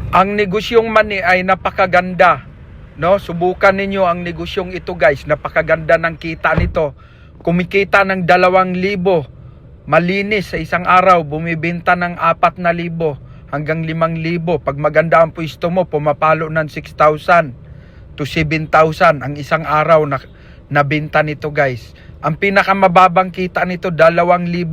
Ang negosyong mani ay napakaganda, no? Subukan ninyo ang negosyong ito, guys. Napakaganda ng kita nito. Kumikita ng 2,000, malinis sa isang araw, bumibenta ng 4,000 hanggang 5,000. Pag maganda ang pwesto mo, pumapalo ng 6,000 to 7,000 ang isang araw na nabenta nito, guys. Ang pinakamababang kita nito 2,000,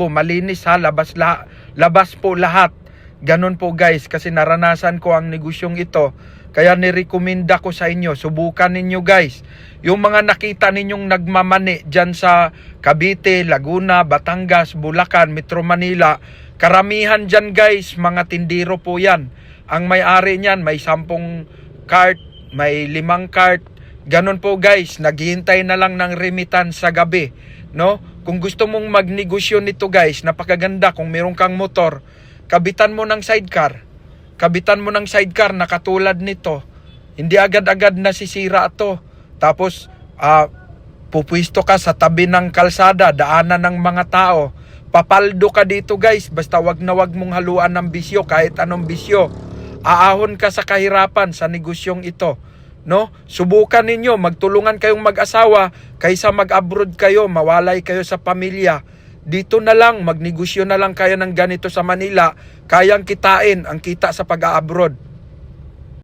malinis ha, labas po lahat. Ganun po, guys, kasi naranasan ko ang negosyong ito. Kaya nirekomenda ko sa inyo, subukan ninyo, guys. Yung mga nakita ninyong nagmamani dyan sa Cavite, Laguna, Batangas, Bulacan, Metro Manila, karamihan dyan, guys, mga tindiro po yan. Ang may-ari niyan, may 10 cart, may 5 cart. Ganun po, guys, naghihintay na lang ng remittance sa gabi, no? Kung gusto mong magnegosyo nito, guys, napakaganda. Kung meron kang motor, kabitan mo ng sidecar. Kabitan mo ng sidecar na katulad nito. Hindi agad-agad nasisira ito. Tapos, pupwisto ka sa tabi ng kalsada, daanan ng mga tao. Papaldo ka dito, guys. Basta wag na wag mong haluan ng bisyo, kahit anong bisyo. Aahon ka sa kahirapan sa negosyong ito. No? Subukan ninyo, magtulungan kayong mag-asawa kaysa mag-abroad kayo, mawalay kayo sa pamilya. Dito na lang, magnegosyo na lang kayo ng ganito sa Manila, kayang kitain ang kita sa pag-abroad.